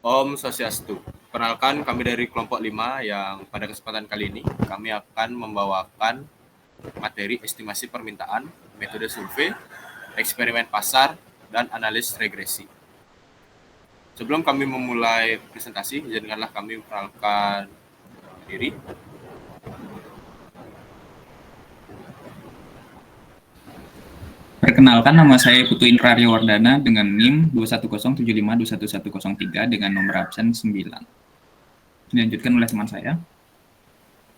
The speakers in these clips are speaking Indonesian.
Om Swastiastu. Perkenalkan, kami dari kelompok 5 yang pada kesempatan kali ini kami akan membawakan materi estimasi permintaan, metode survei, eksperimen pasar, dan analis regresi. Sebelum kami memulai presentasi, izinkanlah kami memperkenalkan diri. Perkenalkan, nama saya Putu Indra Aryawardana dengan NIM 21075211103 dengan nomor absen 9. Dilanjutkan oleh teman saya.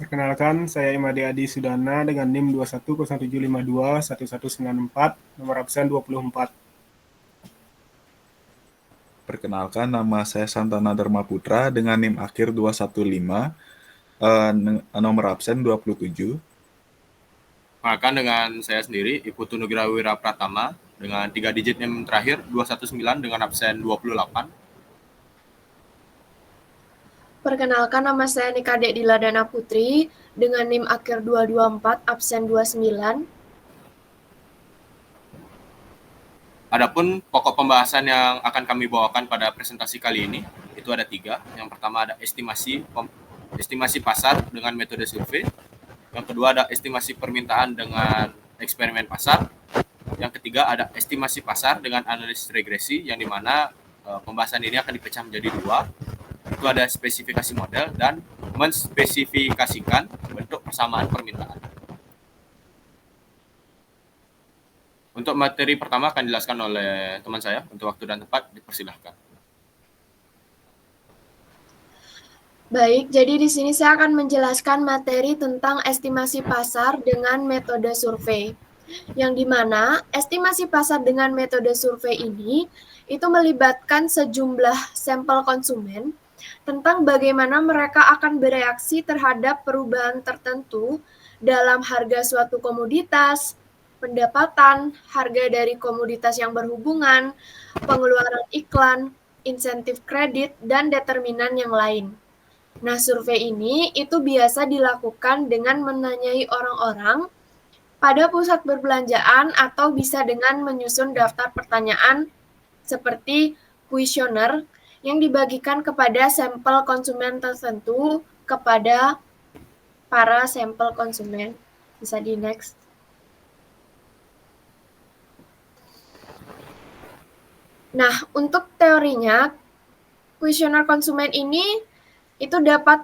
Perkenalkan, saya Imade Adi Sudana dengan NIM 21075211194, nomor absen 24. Perkenalkan, nama saya Santana Dharma Putra dengan NIM akhir 215, nomor absen 27. Perkenalkan, dengan saya sendiri, Iputu Nugraha Wira Pratama, dengan 3 digit NIM terakhir 219 dengan absen 28. Perkenalkan, nama saya Nika Dek Diladana Putri dengan NIM akhir 224, absen 29. Adapun pokok pembahasan yang akan kami bawakan pada presentasi kali ini itu ada 3. Yang pertama ada estimasi pasar dengan metode survei. Yang kedua ada estimasi permintaan dengan eksperimen pasar. Yang ketiga ada estimasi pasar dengan analisis regresi, yang dimana pembahasan ini akan dipecah menjadi 2. Itu ada spesifikasi model dan menspesifikasikan bentuk persamaan permintaan. Untuk materi pertama akan dijelaskan oleh teman saya. Untuk waktu dan tempat dipersilahkan. Baik, jadi di sini saya akan menjelaskan materi tentang estimasi pasar dengan metode survei. Yang dimana estimasi pasar dengan metode survei ini itu melibatkan sejumlah sampel konsumen tentang bagaimana mereka akan bereaksi terhadap perubahan tertentu dalam harga suatu komoditas, pendapatan, harga dari komoditas yang berhubungan, pengeluaran iklan, insentif kredit, dan determinan yang lain. Nah, survei ini itu biasa dilakukan dengan menanyai orang-orang pada pusat perbelanjaan atau bisa dengan menyusun daftar pertanyaan seperti kuesioner yang dibagikan kepada sampel konsumen tertentu kepada para sampel konsumen. Bisa di next. Nah, untuk teorinya, kuesioner konsumen ini itu dapat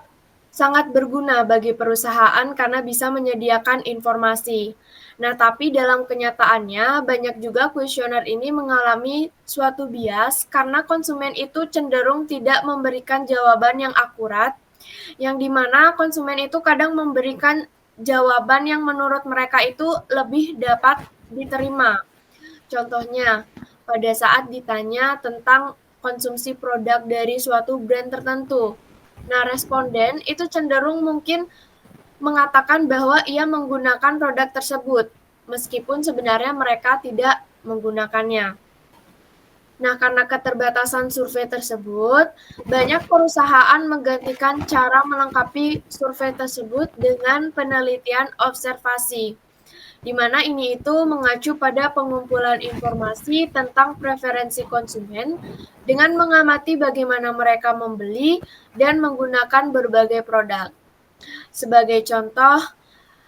sangat berguna bagi perusahaan karena bisa menyediakan informasi. Nah, tapi dalam kenyataannya banyak juga kuesioner ini mengalami suatu bias karena konsumen itu cenderung tidak memberikan jawaban yang akurat, yang dimana konsumen itu kadang memberikan jawaban yang menurut mereka itu lebih dapat diterima. Contohnya, pada saat ditanya tentang konsumsi produk dari suatu brand tertentu. Nah, responden itu cenderung mungkin mengatakan bahwa ia menggunakan produk tersebut, meskipun sebenarnya mereka tidak menggunakannya. Nah, karena keterbatasan survei tersebut, banyak perusahaan menggantikan cara melengkapi survei tersebut dengan penelitian observasi, di mana ini itu mengacu pada pengumpulan informasi tentang preferensi konsumen dengan mengamati bagaimana mereka membeli dan menggunakan berbagai produk. Sebagai contoh,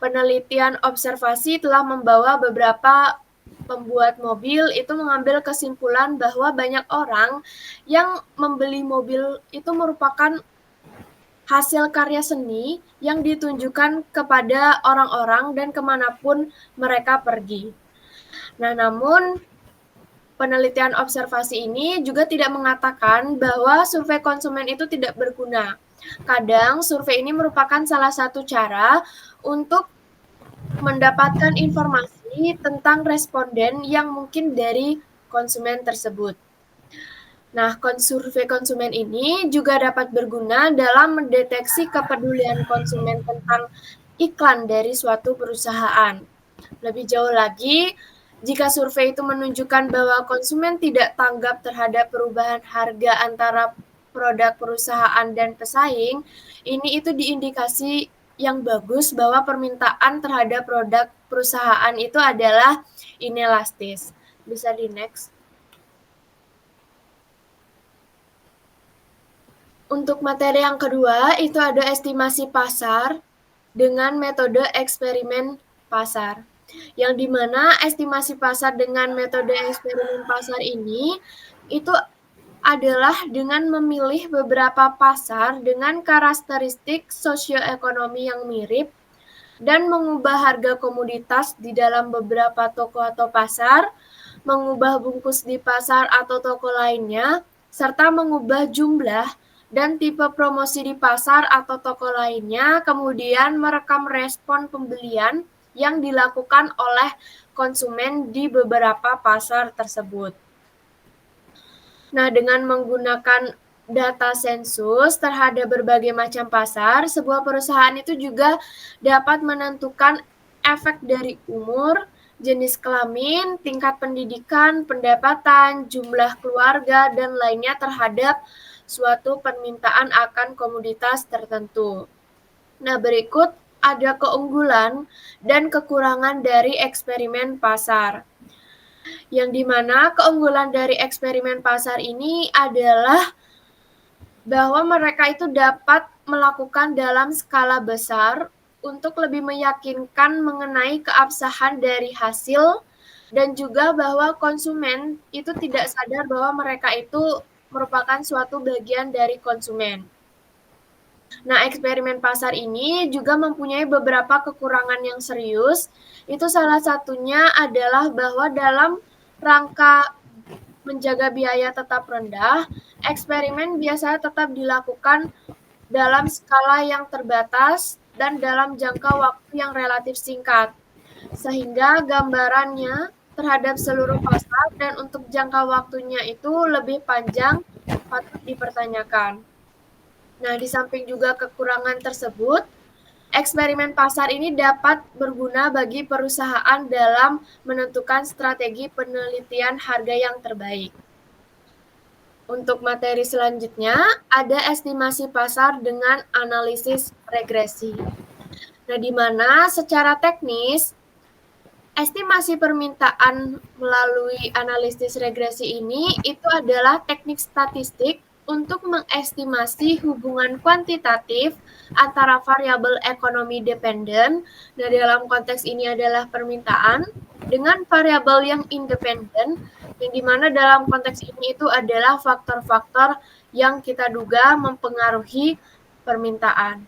penelitian observasi telah membawa beberapa pembuat mobil itu mengambil kesimpulan bahwa banyak orang yang membeli mobil itu merupakan hasil karya seni yang ditunjukkan kepada orang-orang dan kemanapun mereka pergi. Nah, namun penelitian observasi ini juga tidak mengatakan bahwa survei konsumen itu tidak berguna. Kadang survei ini merupakan salah satu cara untuk mendapatkan informasi tentang responden yang mungkin dari konsumen tersebut. Nah, survei konsumen ini juga dapat berguna dalam mendeteksi kepedulian konsumen tentang iklan dari suatu perusahaan. Lebih jauh lagi, jika survei itu menunjukkan bahwa konsumen tidak tanggap terhadap perubahan harga antara produk perusahaan dan pesaing, ini itu diindikasi yang bagus bahwa permintaan terhadap produk perusahaan itu adalah inelastis. Bisa di next. Untuk materi yang kedua, itu ada estimasi pasar dengan metode eksperimen pasar. Yang dimana estimasi pasar dengan metode eksperimen pasar ini, itu adalah dengan memilih beberapa pasar dengan karakteristik sosioekonomi yang mirip dan mengubah harga komoditas di dalam beberapa toko atau pasar, mengubah bungkus di pasar atau toko lainnya, serta mengubah jumlah dan tipe promosi di pasar atau toko lainnya, kemudian merekam respon pembelian yang dilakukan oleh konsumen di beberapa pasar tersebut. Nah, dengan menggunakan data sensus terhadap berbagai macam pasar, sebuah perusahaan itu juga dapat menentukan efek dari umur, jenis kelamin, tingkat pendidikan, pendapatan, jumlah keluarga, dan lainnya terhadap suatu permintaan akan komoditas tertentu. Nah, berikut ada keunggulan dan kekurangan dari eksperimen pasar. Yang dimana keunggulan dari eksperimen pasar ini adalah bahwa mereka itu dapat melakukan dalam skala besar untuk lebih meyakinkan mengenai keabsahan dari hasil dan juga bahwa konsumen itu tidak sadar bahwa mereka itu merupakan suatu bagian dari konsumen. Nah, eksperimen pasar ini juga mempunyai beberapa kekurangan yang serius. Itu salah satunya adalah bahwa dalam rangka menjaga biaya tetap rendah, eksperimen biasanya tetap dilakukan dalam skala yang terbatas dan dalam jangka waktu yang relatif singkat. Sehingga gambarannya terhadap seluruh pasar dan untuk jangka waktunya itu lebih panjang patut dipertanyakan. Nah, di samping juga kekurangan tersebut, eksperimen pasar ini dapat berguna bagi perusahaan dalam menentukan strategi penelitian harga yang terbaik. Untuk materi selanjutnya, ada estimasi pasar dengan analisis regresi. Nah, di mana secara teknis, estimasi permintaan melalui analisis regresi ini itu adalah teknik statistik untuk mengestimasi hubungan kuantitatif antara variabel ekonomi dependen, nah dalam konteks ini adalah permintaan, dengan variabel yang independen, yang dimana dalam konteks ini itu adalah faktor-faktor yang kita duga mempengaruhi permintaan.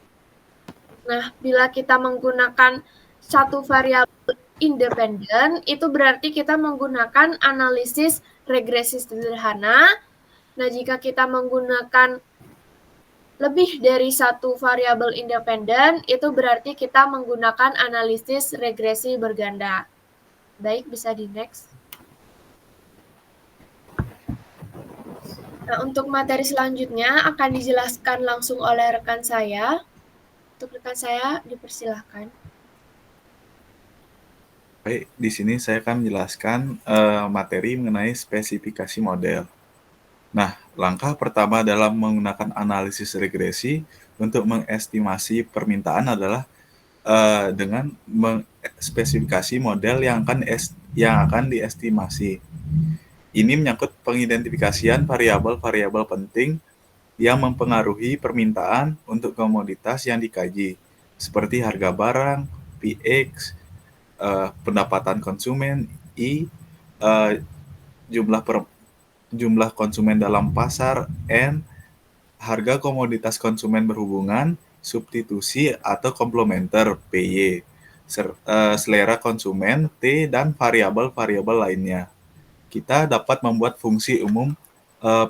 Nah, bila kita menggunakan satu variabel independen, itu berarti kita menggunakan analisis regresi sederhana. Nah, jika kita menggunakan lebih dari satu variabel independen, itu berarti kita menggunakan analisis regresi berganda. Baik, bisa di next. Nah, untuk materi selanjutnya akan dijelaskan langsung oleh rekan saya. Untuk rekan saya, dipersilahkan. Baik, di sini saya akan menjelaskan materi mengenai spesifikasi model. Nah, langkah pertama dalam menggunakan analisis regresi untuk mengestimasi permintaan adalah dengan spesifikasi model yang akan diestimasi. Ini menyangkut pengidentifikasian variabel-variabel penting yang mempengaruhi permintaan untuk komoditas yang dikaji, seperti harga barang, PX, pendapatan konsumen, jumlah konsumen dalam pasar, N, harga komoditas konsumen berhubungan, substitusi atau komplementer, PY, selera konsumen, T, dan variabel-variabel lainnya. Kita dapat membuat fungsi umum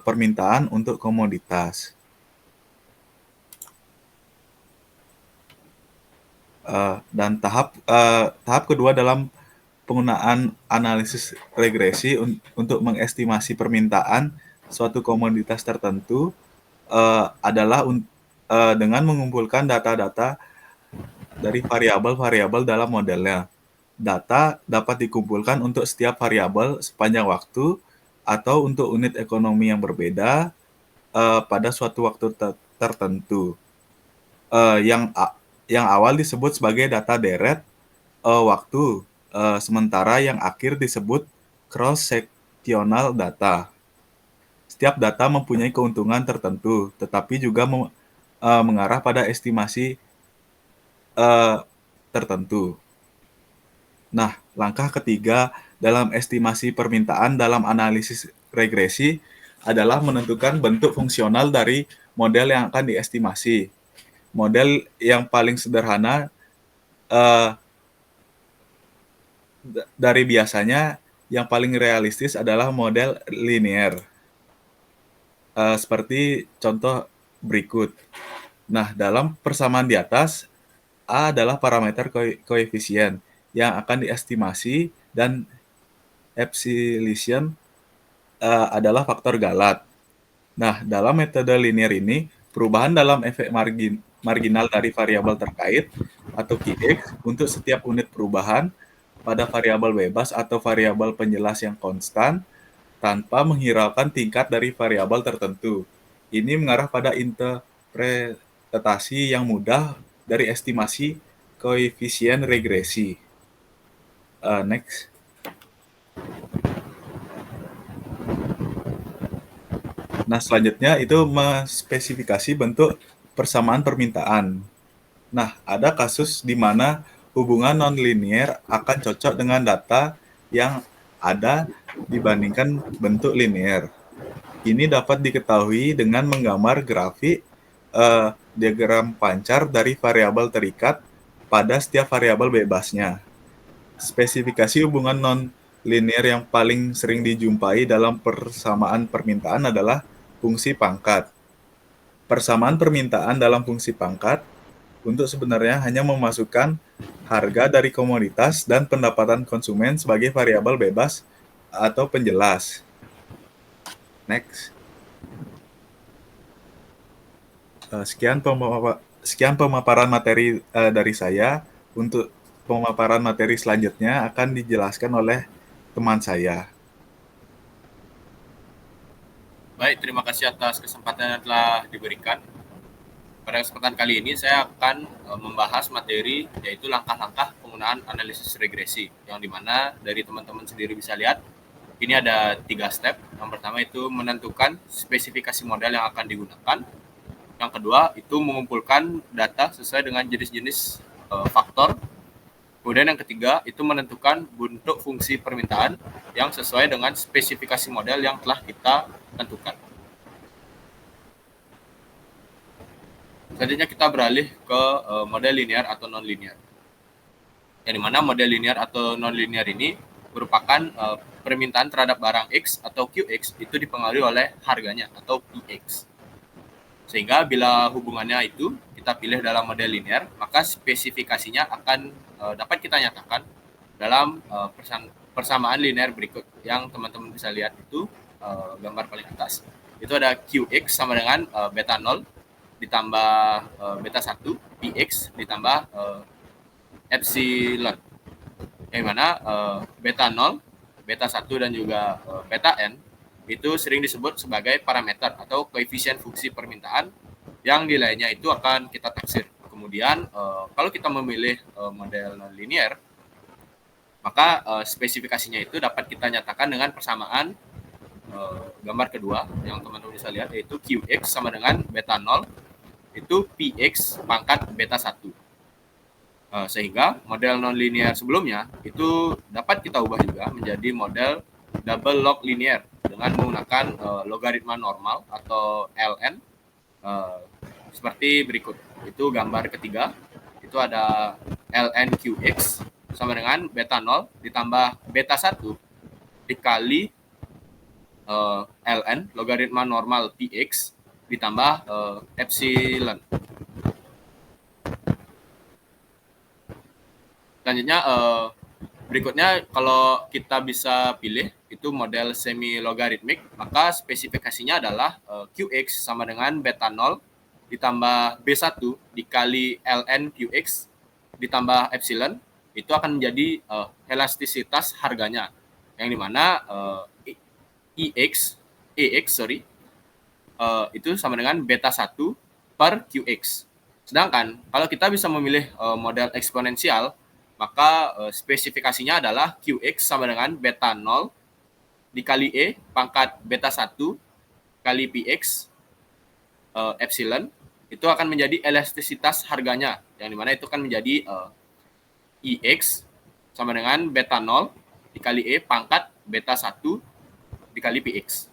permintaan untuk komoditas. Dan tahap kedua dalam penggunaan analisis regresi untuk mengestimasi permintaan suatu komoditas tertentu adalah dengan mengumpulkan data-data dari variabel-variabel dalam modelnya. Data dapat dikumpulkan untuk setiap variabel sepanjang waktu atau untuk unit ekonomi yang berbeda pada suatu waktu tertentu. Yang awal disebut sebagai data deret waktu, sementara yang akhir disebut cross-sectional data. setiap data mempunyai keuntungan tertentu, tetapi juga mengarah pada estimasi tertentu. Nah, langkah ketiga dalam estimasi permintaan dalam analisis regresi adalah menentukan bentuk fungsional dari model yang akan diestimasi. Model yang paling sederhana dari biasanya yang paling realistis adalah model linear. Seperti contoh berikut. Nah, dalam persamaan di atas, A adalah parameter koefisien yang akan diestimasi dan epsilon adalah faktor Galat. Nah, dalam metode linear ini, perubahan dalam efek marginal dari variabel terkait atau Qx untuk setiap unit perubahan pada variabel bebas atau variabel penjelas yang konstan tanpa menghiraukan tingkat dari variabel tertentu. Ini mengarah pada interpretasi yang mudah dari estimasi koefisien regresi. Next. Nah, selanjutnya itu mengspesifikasi bentuk persamaan permintaan. Nah, ada kasus di mana hubungan nonlinear akan cocok dengan data yang ada dibandingkan bentuk linear. Ini dapat diketahui dengan menggambar grafik diagram pancar dari variabel terikat pada setiap variabel bebasnya. Spesifikasi hubungan non-linear yang paling sering dijumpai dalam persamaan permintaan adalah fungsi pangkat. Persamaan permintaan dalam fungsi pangkat untuk sebenarnya hanya memasukkan harga dari komoditas dan pendapatan konsumen sebagai variabel bebas atau penjelas. Next. Sekian pemaparan materi dari saya. Untuk pemaparan materi selanjutnya akan dijelaskan oleh teman saya. Baik, terima kasih atas kesempatan yang telah diberikan. Pada kesempatan kali ini saya akan membahas materi yaitu langkah-langkah penggunaan analisis regresi, yang dimana dari teman-teman sendiri bisa lihat ini ada 3 step. Yang pertama itu menentukan spesifikasi model yang akan digunakan. Yang kedua itu mengumpulkan data sesuai dengan jenis-jenis faktor. Kemudian yang ketiga itu menentukan bentuk fungsi permintaan yang sesuai dengan spesifikasi model yang telah kita tentukan. Selanjutnya kita beralih ke model linear atau non-linear. Yang dimana model linear atau non-linear ini merupakan permintaan terhadap barang X atau QX itu dipengaruhi oleh harganya atau PX. Sehingga bila hubungannya itu kita pilih dalam model linear, maka spesifikasinya akan dapat kita nyatakan dalam persamaan linear berikut yang teman-teman bisa lihat itu gambar paling atas. Itu ada QX sama dengan beta 0 ditambah beta 1, PX ditambah epsilon. Yang mana beta 0, beta 1 dan juga beta n itu sering disebut sebagai parameter atau koefisien fungsi permintaan yang nilainya itu akan kita taksir. Kemudian kalau kita memilih model non-linear, maka spesifikasinya itu dapat kita nyatakan dengan persamaan gambar kedua yang teman-teman bisa lihat, yaitu QX sama dengan beta 0 itu PX pangkat beta 1. Sehingga model non-linear sebelumnya itu dapat kita ubah juga menjadi model double log linear dengan menggunakan logaritma normal atau ln seperti berikut. Itu gambar ketiga, itu ada ln QX sama dengan beta 0 ditambah beta 1 dikali ln logaritma normal PX ditambah epsilon. Selanjutnya berikutnya kalau kita bisa pilih itu model semi logaritmik, maka spesifikasinya adalah QX sama dengan beta 0 ditambah B1 dikali ln QX ditambah epsilon, itu akan menjadi elastisitas harganya, yang dimana EX itu sama dengan beta 1 per QX. Sedangkan kalau kita bisa memilih model eksponensial, maka spesifikasinya adalah QX sama dengan beta 0 dikali E pangkat beta 1 kali Px epsilon itu akan menjadi elastisitas harganya, yang dimana itu akan menjadi Ix sama dengan beta 0 dikali E pangkat beta 1 dikali Px.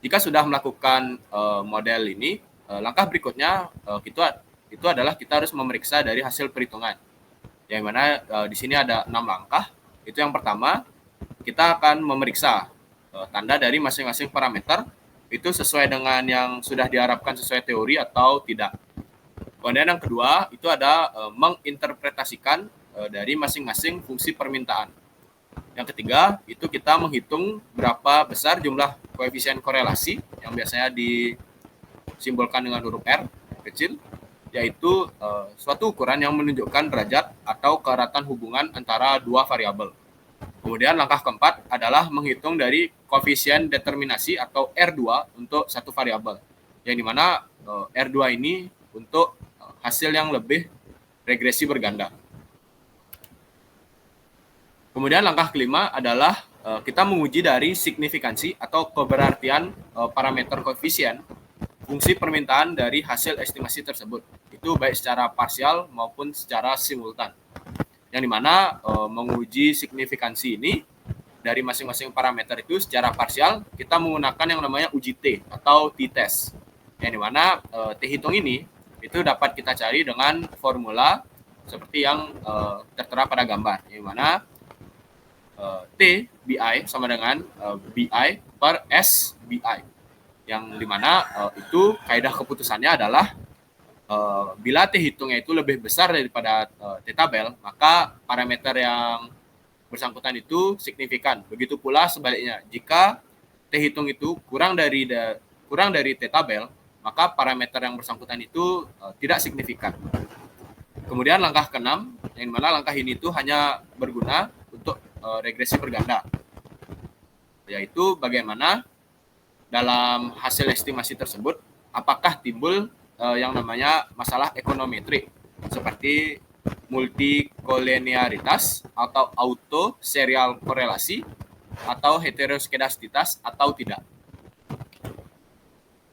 Jika sudah melakukan model ini, langkah berikutnya itu adalah kita harus memeriksa dari hasil perhitungan. Yang mana di sini ada 6 langkah. Itu yang pertama, kita akan memeriksa tanda dari masing-masing parameter itu sesuai dengan yang sudah diharapkan sesuai teori atau tidak. Kemudian yang kedua, itu ada menginterpretasikan dari masing-masing fungsi permintaan. Yang ketiga, itu kita menghitung berapa besar jumlah koefisien korelasi yang biasanya disimbolkan dengan huruf R kecil, yaitu suatu ukuran yang menunjukkan derajat atau keeratan hubungan antara dua variabel. Kemudian langkah keempat adalah menghitung dari koefisien determinasi atau R2 untuk satu variabel, yang dimana R2 ini untuk hasil yang lebih regresi berganda. Kemudian langkah kelima adalah kita menguji dari signifikansi atau keberartian parameter koefisien fungsi permintaan dari hasil estimasi tersebut. Itu baik secara parsial maupun secara simultan. Yang dimana menguji signifikansi ini dari masing-masing parameter itu secara parsial kita menggunakan yang namanya uji T atau t-test. Yang dimana T-hitung ini itu dapat kita cari dengan formula seperti yang tertera pada gambar. Yang dimana T BI sama dengan BI per S BI. Yang dimana itu kaidah keputusannya adalah bila T-hitungnya itu lebih besar daripada T-tabel, maka parameter yang bersangkutan itu signifikan. Begitu pula sebaliknya, jika T-hitung itu kurang dari T-tabel, maka parameter yang bersangkutan itu tidak signifikan. Kemudian langkah keenam, yang mana langkah ini itu hanya berguna untuk regresi berganda, yaitu bagaimana dalam hasil estimasi tersebut apakah timbul yang namanya masalah ekonometrik seperti multikolinearitas atau auto serial korelasi atau heteroskedastitas atau tidak.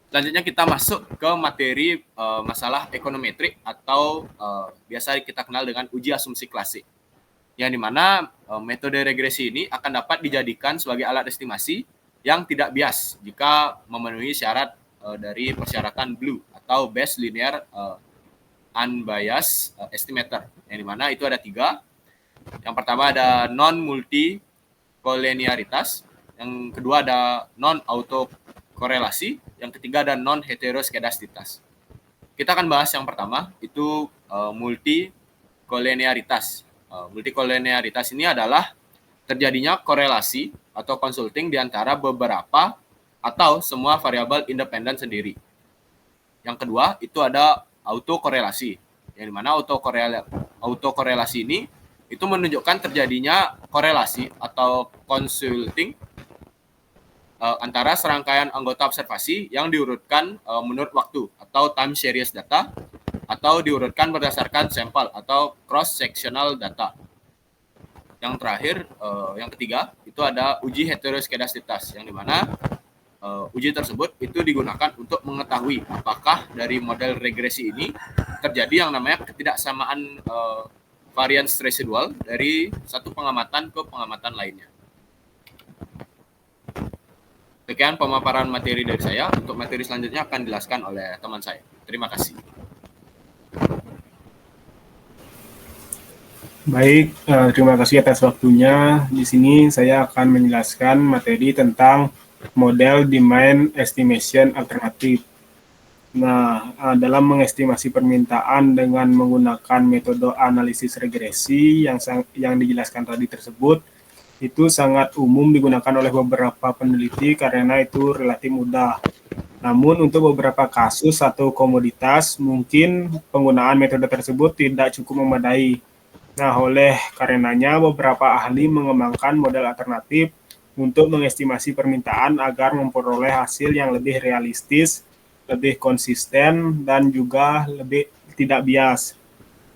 Selanjutnya kita masuk ke materi masalah ekonometrik atau biasa kita kenal dengan uji asumsi klasik, yang dimana metode regresi ini akan dapat dijadikan sebagai alat estimasi yang tidak bias jika memenuhi syarat dari persyaratan BLEU atau Best Linear Unbiased Estimator, yang dimana itu ada 3. Yang pertama ada non-multikolinearitas, yang kedua ada non-autokorelasi, yang ketiga ada non-heteroskedastitas. Kita akan bahas yang pertama, itu multikolinearitas. Multikolinearitas ini adalah terjadinya korelasi atau consulting di antara beberapa atau semua variabel independen sendiri. Yang kedua, itu ada autokorelasi, yang dimana autokorelasi ini itu menunjukkan terjadinya korelasi atau consulting antara serangkaian anggota observasi yang diurutkan menurut waktu atau time series data, atau diurutkan berdasarkan sampel atau cross-sectional data. Yang terakhir, yang ketiga, itu ada uji heteroskedastitas, yang dimana uji tersebut itu digunakan untuk mengetahui apakah dari model regresi ini terjadi yang namanya ketidaksamaan variance residual dari satu pengamatan ke pengamatan lainnya. Sekian pemaparan materi dari saya. Untuk materi selanjutnya akan dijelaskan oleh teman saya. Terima kasih. Baik, terima kasih atas waktunya. Di sini saya akan menjelaskan materi tentang model demand estimation alternatif. Nah, dalam mengestimasi permintaan dengan menggunakan metode analisis regresi yang dijelaskan tadi tersebut, itu sangat umum digunakan oleh beberapa peneliti karena itu relatif mudah. Namun untuk beberapa kasus atau komoditas, mungkin penggunaan metode tersebut tidak cukup memadai. Nah, oleh karenanya beberapa ahli mengembangkan model alternatif untuk mengestimasi permintaan agar memperoleh hasil yang lebih realistis, lebih konsisten, dan juga lebih tidak bias.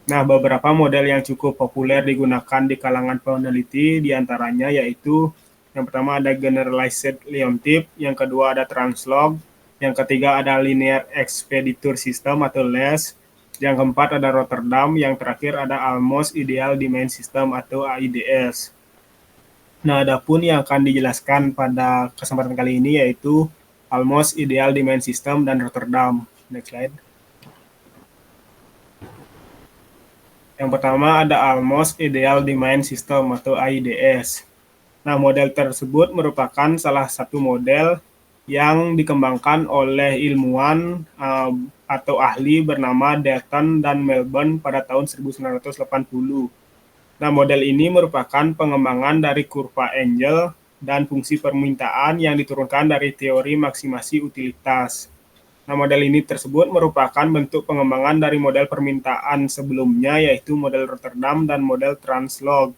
Nah, beberapa model yang cukup populer digunakan di kalangan peneliti diantaranya yaitu Yang pertama ada generalized Leontief, yang kedua ada translog, yang ketiga ada linear expediture system atau LESS, yang keempat ada Rotterdam, yang terakhir ada almost ideal domain system atau AIDS. Nah, adapun yang akan dijelaskan pada kesempatan kali ini yaitu almost ideal domain system dan Rotterdam. Next slide. Yang pertama ada almost ideal domain system atau AIDS. Nah, model tersebut merupakan salah satu model yang dikembangkan oleh ilmuwan atau ahli bernama Dalton dan Melbourne pada tahun 1980. Nah, model ini merupakan pengembangan dari kurva Engel dan fungsi permintaan yang diturunkan dari teori maksimasi utilitas. Nah, model ini tersebut merupakan bentuk pengembangan dari model permintaan sebelumnya, yaitu model Rotterdam dan model translog.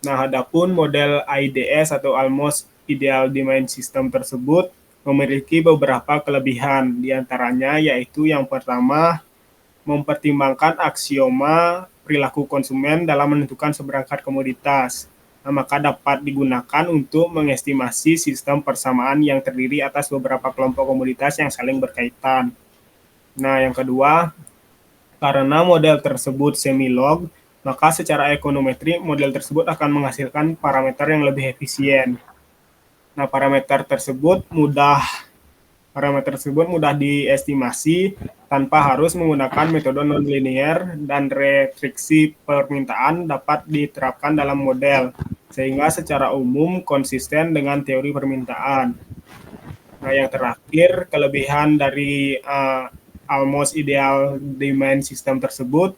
Nah, adapun model AIDS atau Almost Ideal Domain System tersebut memiliki beberapa kelebihan, diantaranya yaitu yang pertama, mempertimbangkan aksioma perilaku konsumen dalam menentukan seberangkat komoditas. Nah, maka dapat digunakan untuk mengestimasi sistem persamaan yang terdiri atas beberapa kelompok komoditas yang saling berkaitan. Nah, yang kedua, karena model tersebut semi-log, maka secara ekonometri model tersebut akan menghasilkan parameter yang lebih efisien. Nah, parameter tersebut mudah diestimasi tanpa harus menggunakan metode nonlinear, dan restriksi permintaan dapat diterapkan dalam model, sehingga secara umum konsisten dengan teori permintaan. Nah, yang terakhir, kelebihan dari almost ideal domain system tersebut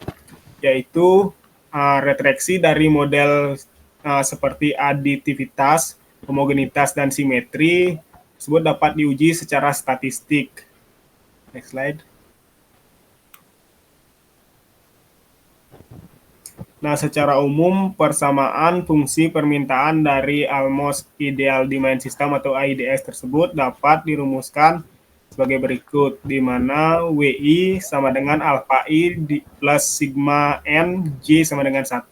yaitu retraksi dari model seperti aditivitas, homogenitas, dan simetri tersebut dapat diuji secara statistik. Next slide. Nah, secara umum persamaan fungsi permintaan dari almost ideal domain system atau AIDS tersebut dapat dirumuskan sebagai berikut, di mana WI sama dengan alpha I plus sigma N J sama dengan 1,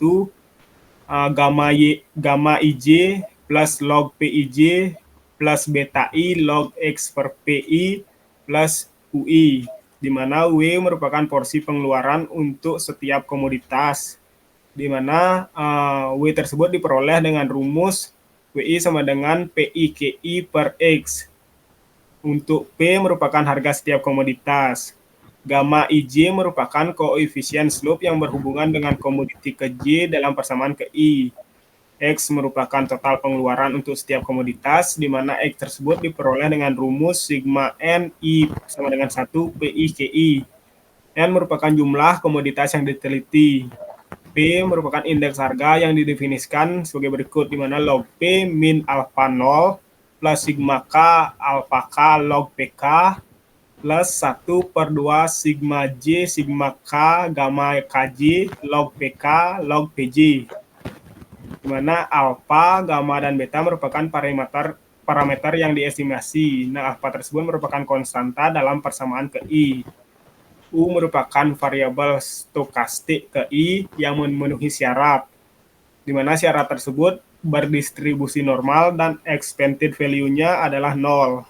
gamma IJ plus log PIJ plus beta I log X per PI plus UI, di mana W merupakan porsi pengeluaran untuk setiap komoditas, di mana W tersebut diperoleh dengan rumus WI sama dengan PIKI per X. Untuk P merupakan harga setiap komoditas. Gamma IJ merupakan koefisien slope yang berhubungan dengan komoditi ke J dalam persamaan ke I. X merupakan total pengeluaran untuk setiap komoditas, di mana X tersebut diperoleh dengan rumus sigma N I sama dengan 1 PIKI. N merupakan jumlah komoditas yang diteliti. P merupakan indeks harga yang didefinisikan sebagai berikut, di mana log P min alpha 0 plus sigma K alpha K log PK plus 1/2 sigma J sigma K gamma KJ log PK log PJ, di mana alpha, gamma, dan beta merupakan parameter yang diestimasi. Nah, alpha tersebut merupakan konstanta dalam persamaan ke I. U merupakan variabel stokastik ke I yang memenuhi syarat, di mana syarat tersebut berdistribusi normal dan expected value-nya adalah 0.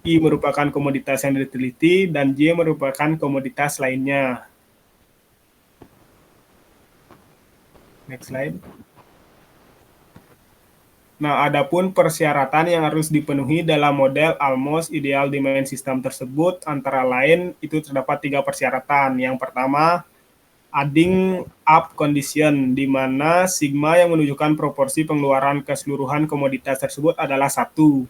I merupakan komoditas yang diteliti dan J merupakan komoditas lainnya. Next slide. Nah, adapun persyaratan yang harus dipenuhi dalam model almost ideal domain system tersebut antara lain itu terdapat 3 persyaratan. Yang pertama, adding up condition, di mana sigma yang menunjukkan proporsi pengeluaran keseluruhan komoditas tersebut adalah 1.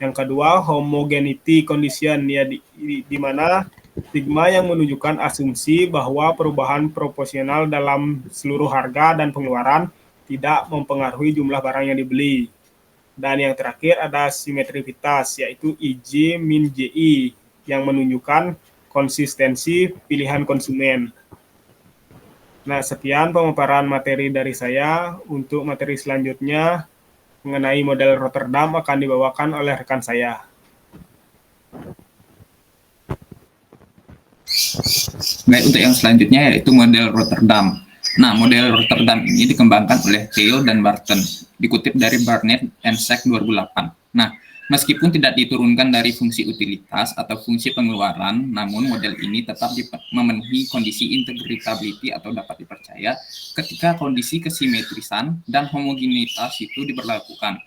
Yang kedua, homogeneity condition, ya, di mana sigma yang menunjukkan asumsi bahwa perubahan proporsional dalam seluruh harga dan pengeluaran tidak mempengaruhi jumlah barang yang dibeli. Dan yang terakhir ada simetrivitas, yaitu IJ min JI, yang menunjukkan konsistensi pilihan konsumen. Nah, sekian pemaparan materi dari saya. Untuk materi selanjutnya mengenai model Rotterdam akan dibawakan oleh rekan saya. Baik, untuk yang selanjutnya yaitu model Rotterdam. Nah, model Rotterdam ini dikembangkan oleh Theo dan Barton, dikutip dari Barnett and Sack 2008. Nah, meskipun tidak diturunkan dari fungsi utilitas atau fungsi pengeluaran, namun model ini tetap memenuhi kondisi integrability atau dapat dipercaya ketika kondisi kesimetrisan dan homogenitas itu diberlakukan.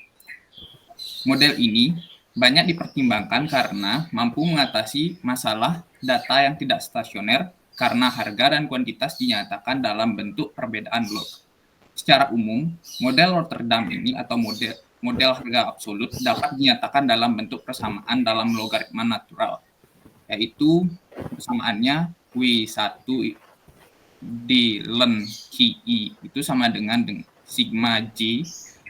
Model ini banyak dipertimbangkan karena mampu mengatasi masalah data yang tidak stasioner karena harga dan kuantitas dinyatakan dalam bentuk perbedaan log. Secara umum, model Rotterdam ini atau model harga absolut dapat dinyatakan dalam bentuk persamaan dalam logaritma natural, yaitu persamaannya W1 ln QI itu sama dengan sigma J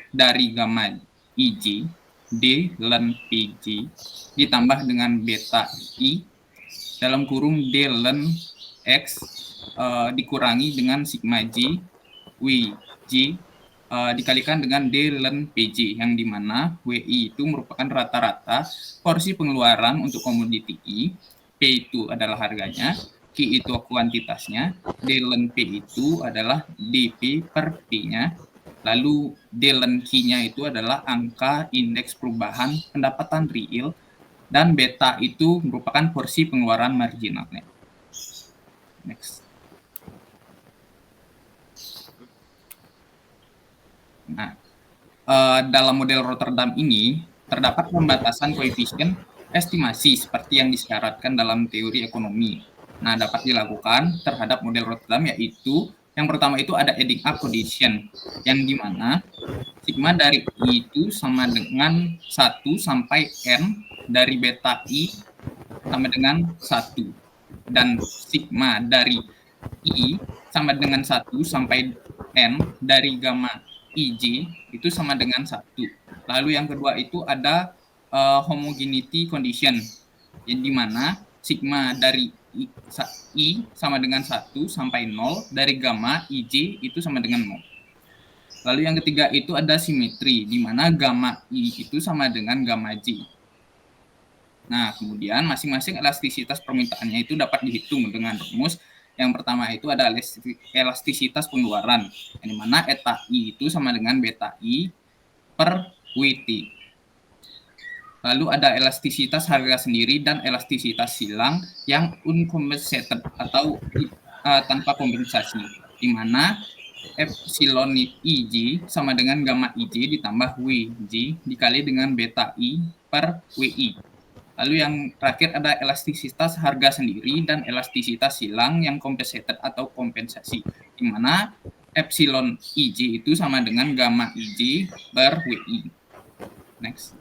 dari gamma IJ D ln PJ ditambah dengan beta I dalam kurung D ln X dikurangi dengan sigma J WJ dikalikan dengan D ln PJ, yang dimana WI itu merupakan rata-rata porsi pengeluaran untuk komoditi I, P itu adalah harganya, Q itu kuantitasnya, D ln P itu adalah DP per P-nya, lalu D ln Q-nya itu adalah angka indeks perubahan pendapatan real, dan beta itu merupakan porsi pengeluaran marginalnya. Next. Nah, dalam model Rotterdam ini terdapat pembatasan koefisien estimasi seperti yang disyaratkan dalam teori ekonomi. Nah, dapat dilakukan terhadap model Rotterdam, yaitu yang pertama itu ada adding up condition, yang dimana sigma dari I itu sama dengan 1 sampai N dari beta I sama dengan 1. Dan sigma dari I sama dengan 1 sampai N dari gamma IJ itu sama dengan 1. Lalu yang kedua itu ada homogeneity condition, yang dimana sigma dari I sama dengan 1 sampai 0 dari gamma IJ itu sama dengan 0. Lalu yang ketiga itu ada simetri, di mana gamma I itu sama dengan gamma J. Nah, kemudian masing-masing elastisitas permintaannya itu dapat dihitung dengan rumus. Yang pertama itu ada elastisitas pengeluaran, yang dimana eta I itu sama dengan beta I per WT. Lalu ada elastisitas harga sendiri dan elastisitas silang yang uncompensated atau tanpa kompensasi, di mana epsilon IJ sama dengan gamma IJ ditambah WJ dikali dengan beta I per WI. Lalu yang terakhir ada elastisitas harga sendiri dan elastisitas silang yang compensated atau kompensasi, di mana epsilon IJ itu sama dengan gamma IJ per WI. Next.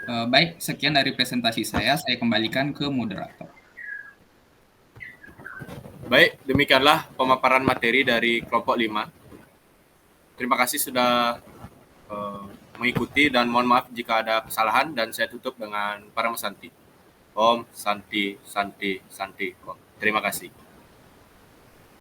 Baik, sekian dari presentasi saya kembalikan ke moderator. Baik, demikianlah pemaparan materi dari kelompok 5. Terima kasih sudah mengikuti dan mohon maaf jika ada kesalahan, dan saya tutup dengan Paramasanti. Om Santi Santi Santi Om. Terima kasih.